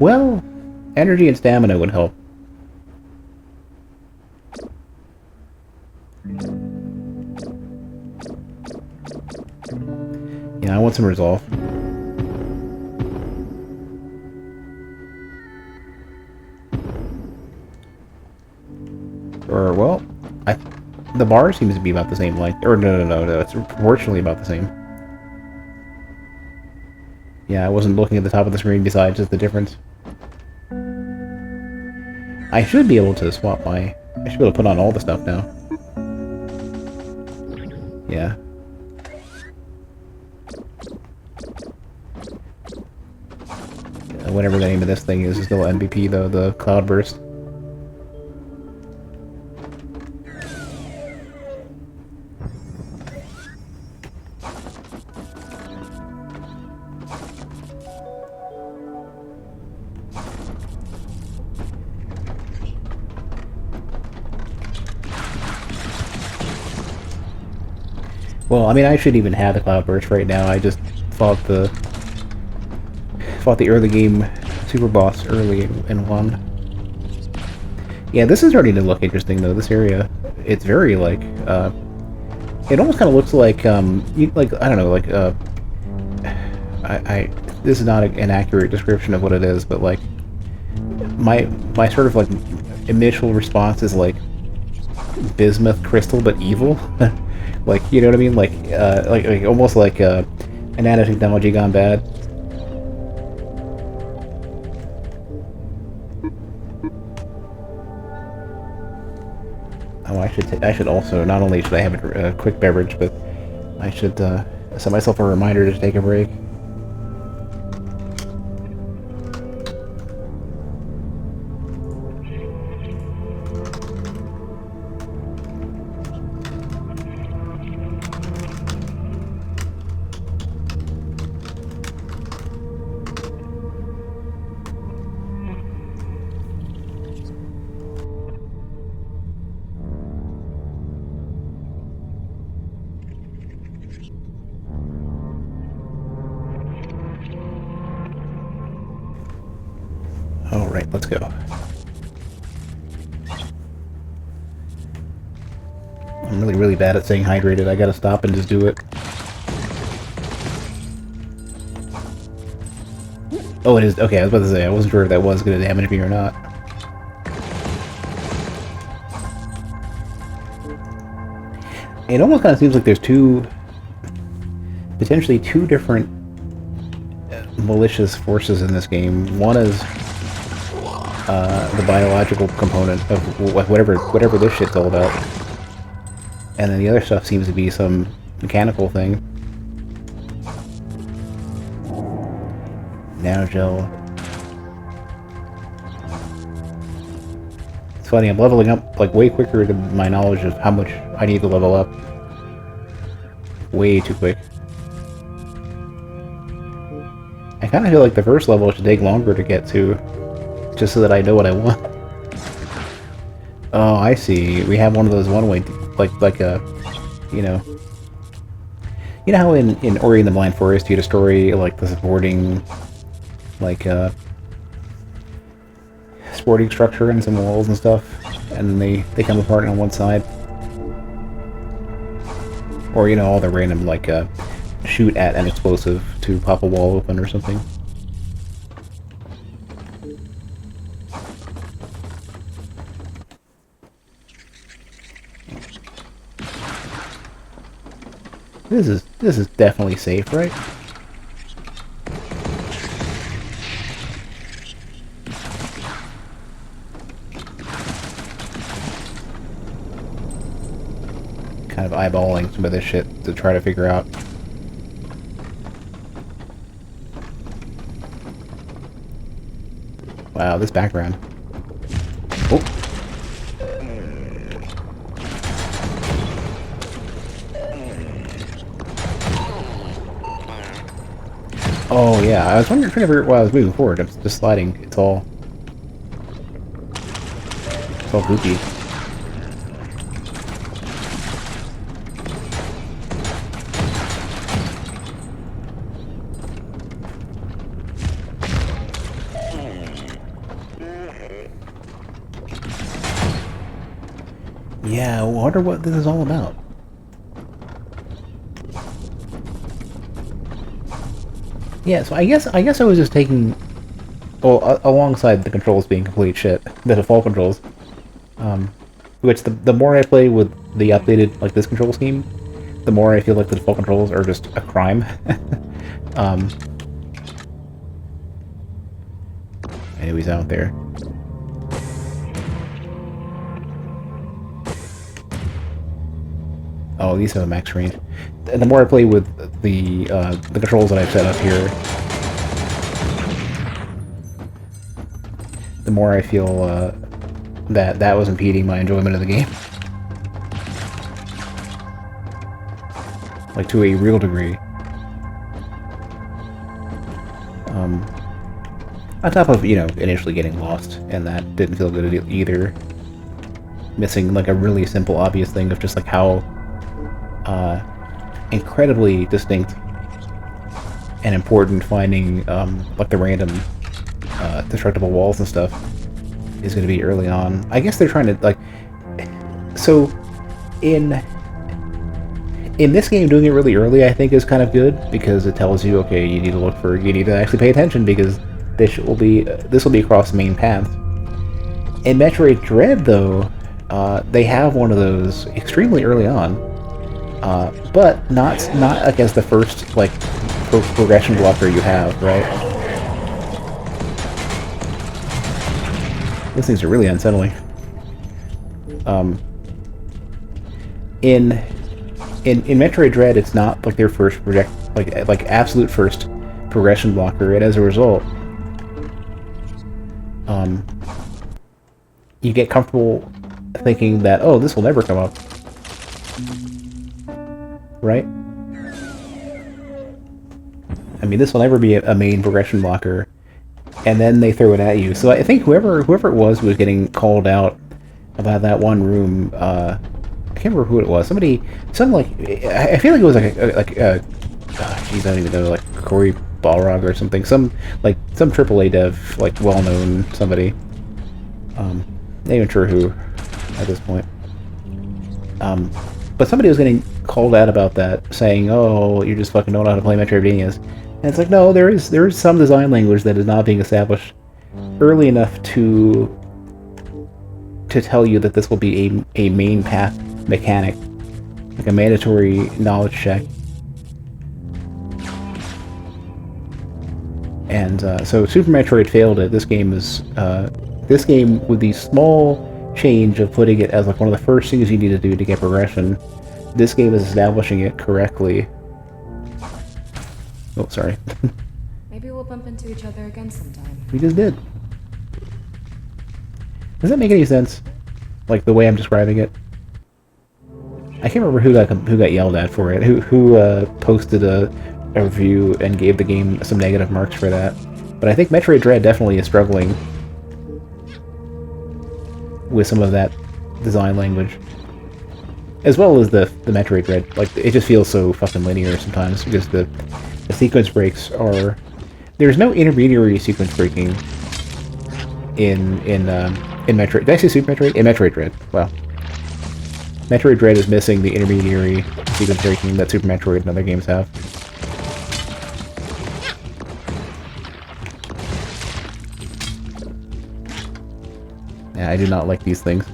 Well, energy and stamina would help. Yeah, I want some resolve. Or, well, the bar seems to be about the same length. Or, no, it's proportionally about the same. Yeah, I wasn't looking at the top of the screen besides just the difference. I should be able to swap my... I should be able to put on all the stuff now. Yeah. Whatever the name of this thing is still MVP though, the Cloudburst. Well, I mean, I shouldn't even have the Cloudburst right now. I just fought the early game super boss early and won. Yeah, this is starting to look interesting though. This area, it's very like, it almost kind of looks like, like I don't know, like, this is not an accurate description of what it is, but like, my sort of like initial response is like bismuth crystal, but evil. Like, you know what I mean? Like almost like a nanotechnology gone bad. Oh, I should also, not only should I have a quick beverage, but I should set myself a reminder to take a break. Alright, let's go. I'm really bad at staying hydrated. I gotta stop and just do it. Oh, it is. Okay, I was about to say, I wasn't sure if that was gonna damage me or not. It almost kind of seems like there's potentially two different malicious forces in this game. One is the biological component of whatever this shit's all about, and then the other stuff seems to be some mechanical thing. Nanogel. It's funny, I'm leveling up like way quicker than my knowledge of how much I need to level up. Way too quick. I kind of feel like the first level should take longer to get to, just so that I know what I want. Oh, I see. We have one of those one-way, like a, you know how in Ori and the Blind Forest you destroy like the supporting, like sporting structure and some walls and stuff, and then they come apart on one side. Or, you know, all the random, like, shoot at an explosive to pop a wall open or something. This is definitely safe, right? Kind of eyeballing some of this shit to try to figure out. Wow, this background. Oh. Oh yeah, I was trying to figure out while I was moving forward. I'm just sliding. It's all goopy. Yeah, I wonder what this is all about. Yeah, so I guess I was just taking, well, alongside the controls being complete shit, the default controls, which the more I play with the updated, like, this control scheme, the more I feel like the default controls are just a crime. um, I knew he's out there. Oh, these have a max range. And the more I play with the controls that I've set up here, the more I feel that was impeding my enjoyment of the game. Like, to a real degree. On top of, you know, initially getting lost, and that didn't feel good either. Missing, like, a really simple, obvious thing of just, like, how incredibly distinct and important finding, like, the random destructible walls and stuff is going to be early on. I guess they're trying to, like... So, in this game, doing it really early, I think, is kind of good, because it tells you, okay, you need to actually pay attention, because this will be across the main path. In Metroid Dread, though, they have one of those extremely early on, but not like as the first, like, progression blocker you have, right? These things are really unsettling. In Metroid Dread, it's not like their first like absolute first progression blocker, and as a result, you get comfortable thinking that, oh, this will never come up, right? I mean, this will never be a main progression blocker, and then they throw it at you. So I think whoever it was who was getting called out about that one room, I can't remember who it was. Some like, I feel like it was geez, I don't even know, like Corey Balrog or something. Some AAA dev, like, well-known somebody. Not even sure who at this point. But somebody was getting called out about that, saying, "Oh, you just fucking don't know how to play Metroidvanias." And it's like, no, there is some design language that is not being established early enough to tell you that this will be a main path mechanic, like a mandatory knowledge check. And so Super Metroid failed it. This game with the small change of putting it as like one of the first things you need to do to get progression, this game is establishing it correctly. Oh, sorry. Maybe we'll bump into each other again sometime. We just did. Does that make any sense? Like, the way I'm describing it? I can't remember who got yelled at for it. Who posted a review and gave the game some negative marks for that. But I think Metroid Dread definitely is struggling with some of that design language, as well as the Metroid Dread. Like, it just feels so fucking linear sometimes, because the sequence breaks are... There's no intermediary sequence breaking in Metroid... Did I say Super Metroid? In Metroid Dread. Wow. Metroid Dread is missing the intermediary sequence breaking that Super Metroid and other games have. Yeah, I do not like these things.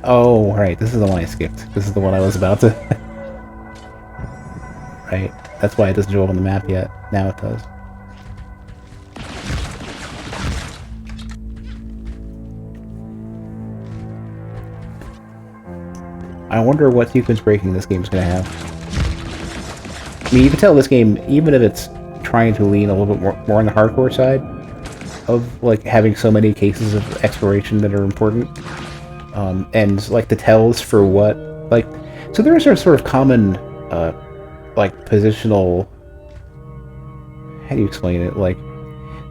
Oh, right, this is the one I skipped. This is the one I was about to... Right, that's why it doesn't show up on the map yet. Now it does. I wonder what sequence breaking this game's gonna have. I mean, you can tell this game, even if it's trying to lean a little bit more on the hardcore side of, like, having so many cases of exploration that are important, and, like, the tells for what, like... So there's a sort of common, like, positional... How do you explain it? Like,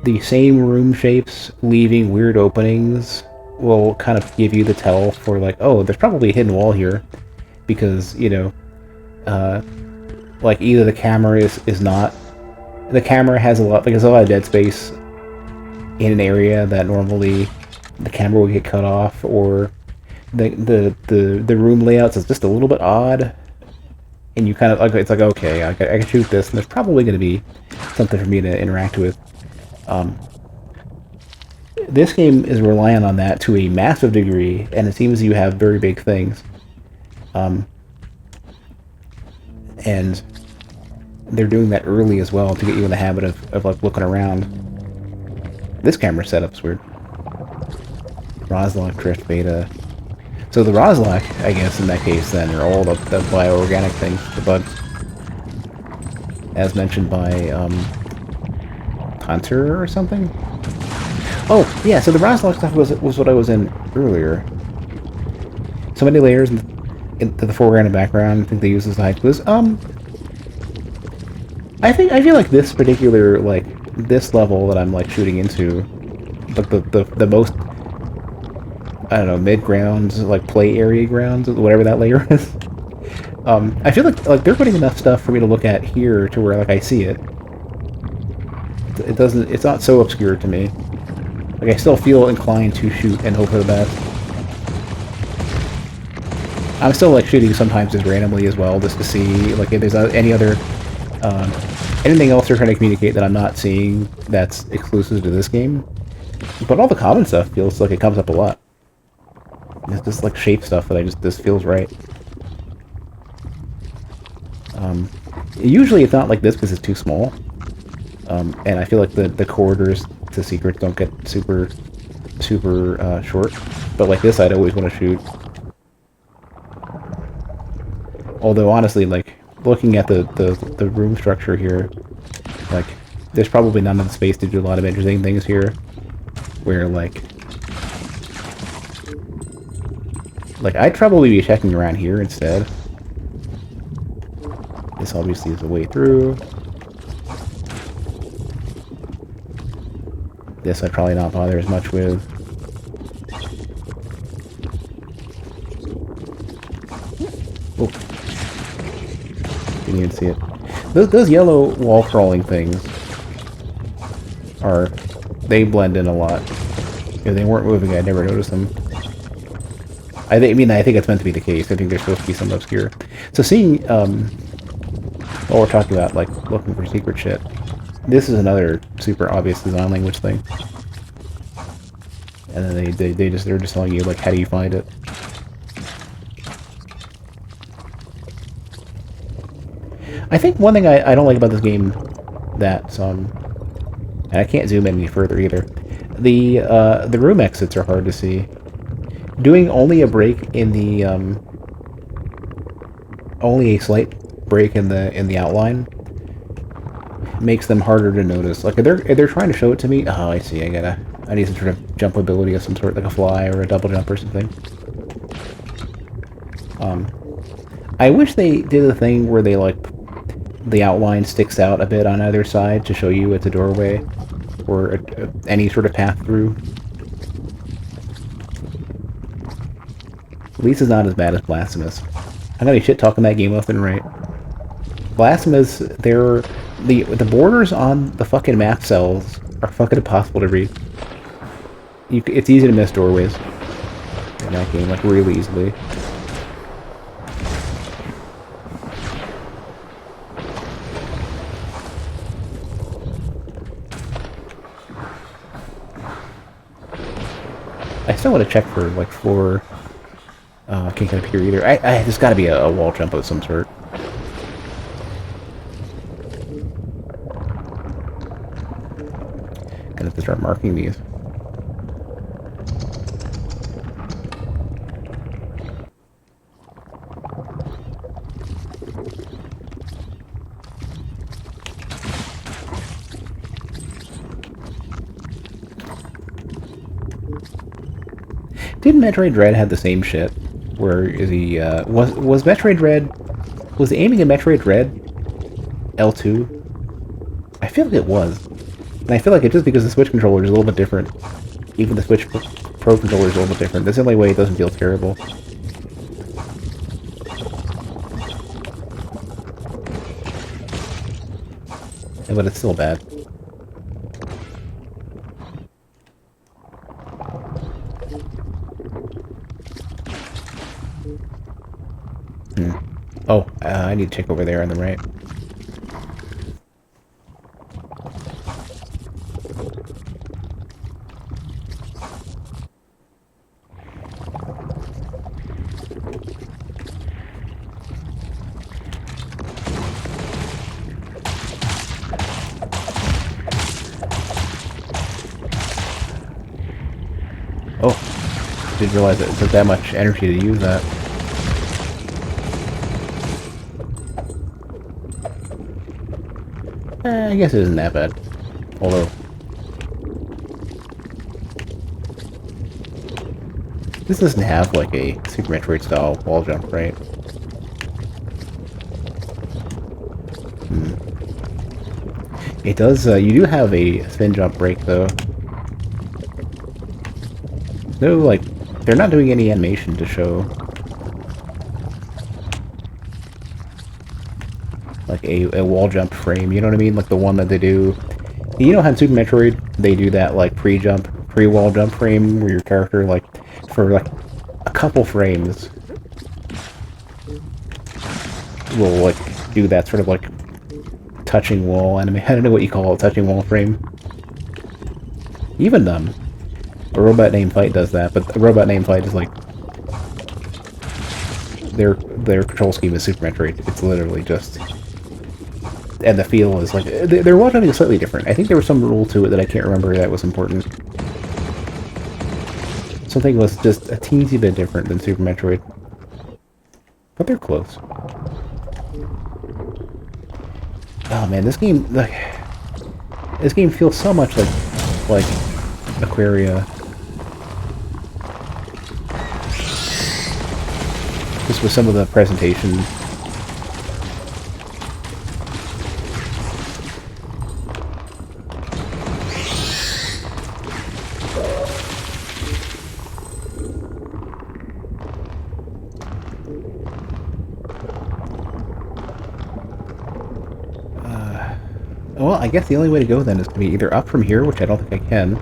the same room shapes leaving weird openings will kind of give you the tell for, like, oh, there's probably a hidden wall here, because, you know, like either the camera is not, the camera has a lot, like there's a lot of dead space in an area that normally the camera would get cut off, or the room layouts is just a little bit odd, and you kind of like, it's like, okay, I can shoot this, and there's probably going to be something for me to interact with. This game is relying on that to a massive degree, and it seems you have very big things. And they're doing that early as well to get you in the habit of like looking around. This camera setup's weird. Roslok Drift Beta. So the Roslok, I guess, in that case, then, are all the bioorganic things, the bugs. As mentioned by, Hunter or something? Oh, yeah, so the Roslok stuff was what I was in earlier. So many layers into the foreground and background. I think they use this to hide clues. I feel like this particular, like, this level that I'm, like, shooting into, like, the most, I don't know, mid-grounds, like, play area grounds, whatever that layer is. I feel like they're putting enough stuff for me to look at here to where, like, I see it. It's not so obscure to me. Like, I still feel inclined to shoot and hope for the best. I'm still, like, shooting sometimes just randomly as well, just to see, like, if there's any other, anything else they're trying to communicate that I'm not seeing that's exclusive to this game. But all the common stuff feels like it comes up a lot. It's just, like, shape stuff that this feels right. Usually it's not like this because it's too small. And I feel like the corridors to secrets don't get super short. But like this, I'd always want to shoot. Although honestly, like looking at the room structure here, like there's probably not enough space to do a lot of interesting things here. Where like I'd probably be checking around here instead. This obviously is a way through. This I'd probably not bother as much with. Oh. Didn't even see it. Those yellow wall crawling things they blend in a lot. If they weren't moving, I'd never notice them. I think it's meant to be the case. I think they're supposed to be somewhat obscure. So seeing, while we're talking about, like, looking for secret shit, this is another super obvious design language thing. And then they're just telling you, like, how do you find it? I think one thing I don't like about this game that, and I can't zoom in any further either, the room exits are hard to see. Doing only a break in the, only a slight break in the outline makes them harder to notice. Like, if they're trying to show it to me, oh, I see, I need some sort of jump ability of some sort, like a fly or a double jump or something. I wish they did a thing where they, like, the outline sticks out a bit on either side to show you it's a doorway or any sort of path through. At least it's not as bad as Blasphemous. I'm gonna be shit talking that game left and right. Blasphemous, the borders on the fucking map cells are fucking impossible to read. It's easy to miss doorways in that game, like, really easily. I still want to check for, like, floor. I can't get up here either. There's got to be a wall jump of some sort. Gonna have to start marking these. Didn't Metroid Dread have the same shit? Where is he, was Metroid Dread, was the aiming in Metroid Dread L2? I feel like it was. And I feel like it's just because the Switch controller is a little bit different. Even the Switch Pro controller is a little bit different. That's the only way it doesn't feel terrible. but it's still bad. Oh, I need to check over there on the right. Oh, didn't realize it took that much energy to use that. I guess it isn't that bad. Although, this doesn't have like a Super Metroid style wall jump, right? It does, you do have a spin jump break though. No, like, they're not doing any animation to show like a wall jump frame, you know what I mean? Like the one that they do. You know how in Super Metroid they do that like pre-wall jump frame where your character like for like a couple frames will like do that sort of like touching wall anime. I don't know what you call it, touching wall frame. Even a Robot Named Fight does that, but a Robot Named Fight is like their control scheme is Super Metroid. It's literally just, and the feel is like their wall jumping is slightly different. I think there was some rule to it that I can't remember that was important. Something was just a teensy bit different than Super Metroid, but they're close. Oh man, this game feels so much like Aquaria. Just with some of the presentation. Well, I guess the only way to go then is to be either up from here, which I don't think I can.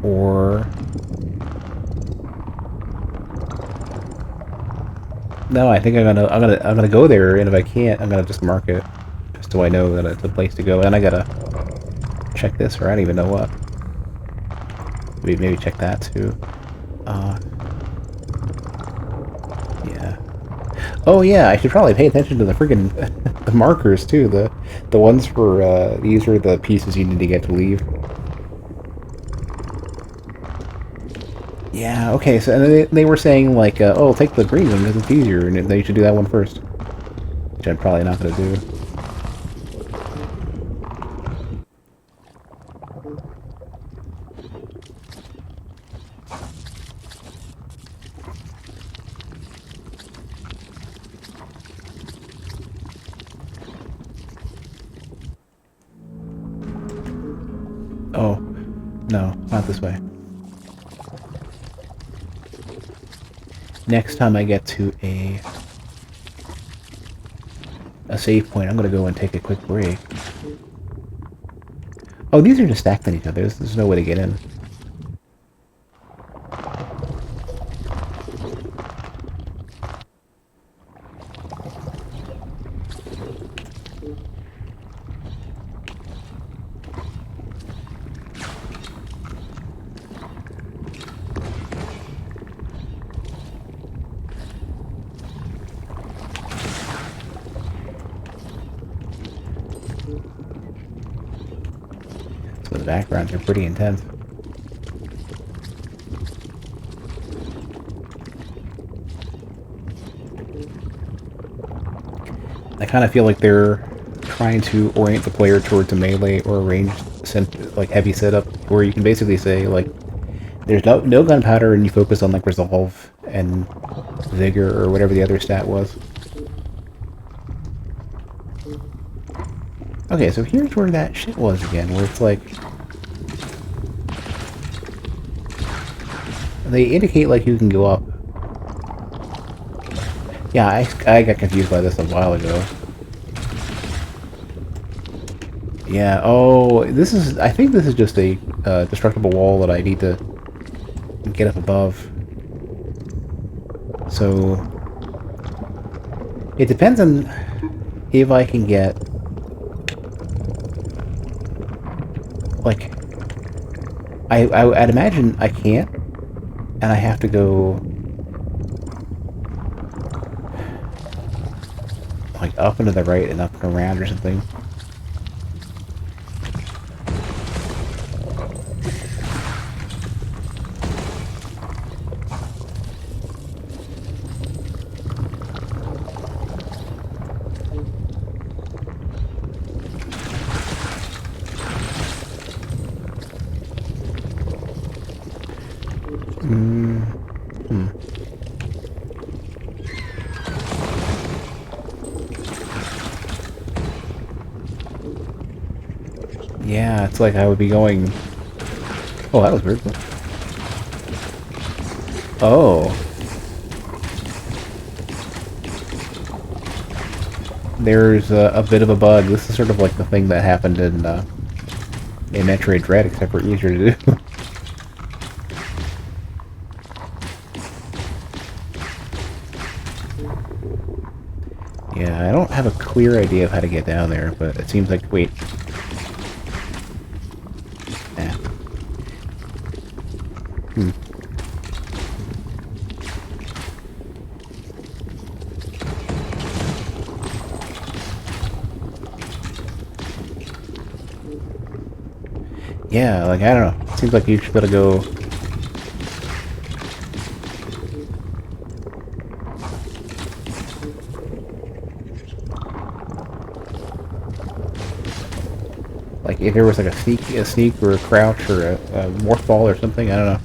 Or... No, I think I'm gonna go there, and if I can't, I'm gonna just mark it. Just so I know that it's a place to go. And I gotta check this, or I don't even know what. Maybe check that too. Yeah. Oh yeah, I should probably pay attention to the friggin' the markers too. The ones for these are the pieces you need to get to leave. Yeah. Okay. So and they were saying like, oh, take the green one because it's easier, and they should do that one first. Which I'm probably not gonna do. Oh, no, not this way. Next time I get to a save point, I'm gonna go and take a quick break. Oh, these are just stacked on each other. There's no way to get in. So the backgrounds are pretty intense. I kind of feel like they're trying to orient the player towards a melee or a ranged like heavy setup, where you can basically say like, there's no gunpowder, and you focus on like resolve and vigor or whatever the other stat was. Okay, so here's where that shit was again, where it's like... They indicate like you can go up. Yeah, I got confused by this a while ago. Yeah, oh, this is... I think this is just a destructible wall that I need to get up above. So... It depends on if I can get... Like... I'd imagine I can't, and I have to go... like, up and to the right and up and around or something. Yeah, it's like I would be going... Oh, that was weird. Oh. There's a bit of a bug. This is sort of like the thing that happened in Metroid Dread, except for easier to do. Yeah, I don't have a clear idea of how to get down there, but it seems like... Wait. Hmm. Yeah, like, I don't know. It seems like you should be able to go... Like, if there was like a sneak or a crouch or a morph ball or something, I don't know.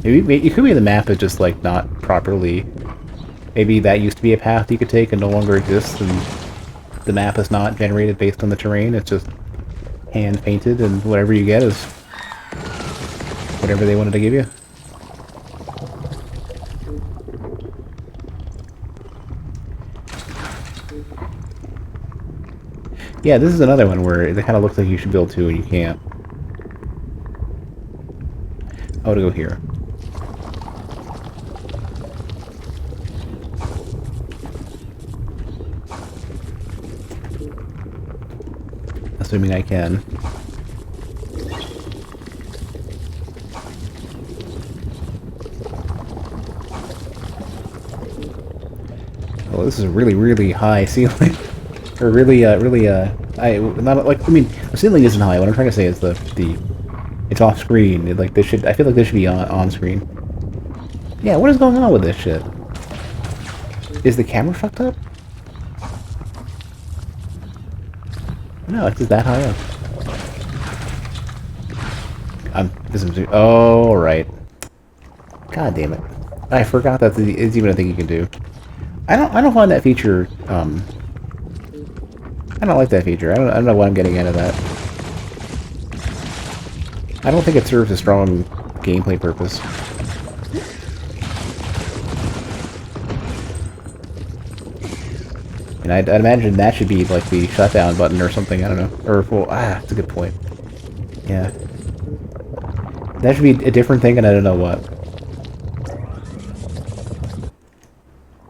Maybe it could be the map is just like not properly. Maybe that used to be a path you could take and no longer exists, and the map is not generated based on the terrain. It's just hand painted, and whatever you get is whatever they wanted to give you. Yeah, this is another one where it kind of looks like you should build two and you can't. Oh, to go here. Assuming I can. Oh, this is a really, really high ceiling. Or really, not like, I mean, the ceiling isn't high. What I'm trying to say is it's off screen. Like, this should, I feel like this should be on screen. Yeah, what is going on with this shit? Is the camera fucked up? No, it's just that high up. This is, oh, right. God damn it. I forgot that it's even a thing you can do. I don't find that feature, I don't like that feature. I don't know what I'm getting out of that. I don't think it serves a strong gameplay purpose. And I'd imagine that should be like the shutdown button or something, I don't know. Or, well, that's a good point. Yeah. That should be a different thing and I don't know what.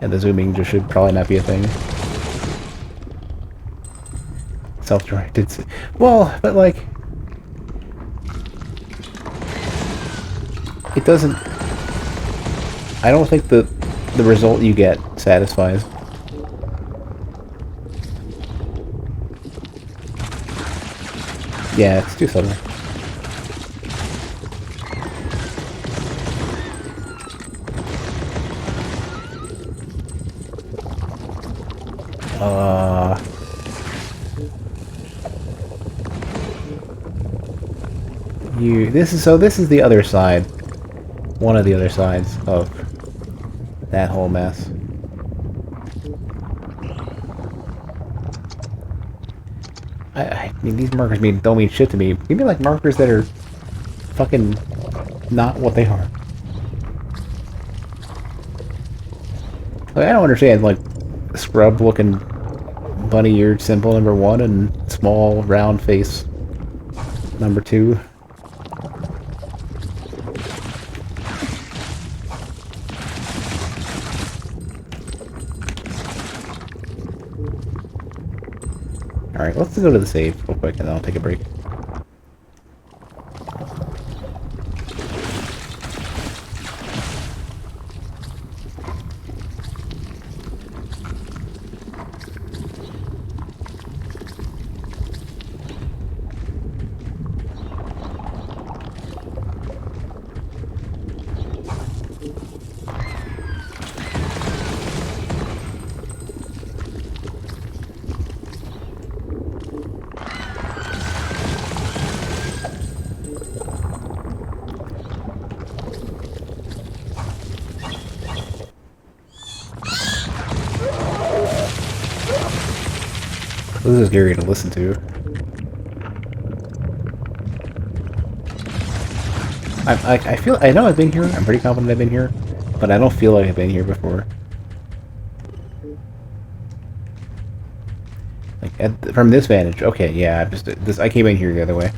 And the zooming just should probably not be a thing. Self-directed. Well, but like... It doesn't... I don't think the result you get satisfies. Yeah, it's too subtle. This is the other side. One of the other sides of that whole mess. I mean, these markers don't mean shit to me. Give me like markers that are fucking not what they are. Like, I don't understand, like, scrub-looking bunny-eared symbol number 1 and small round face number 2. Alright, let's go to the save real quick and then I'll take a break. This is scary to listen to. I know I've been here. I'm pretty confident I've been here, but I don't feel like I've been here before. Like from this vantage, okay, yeah. I came in here the other way.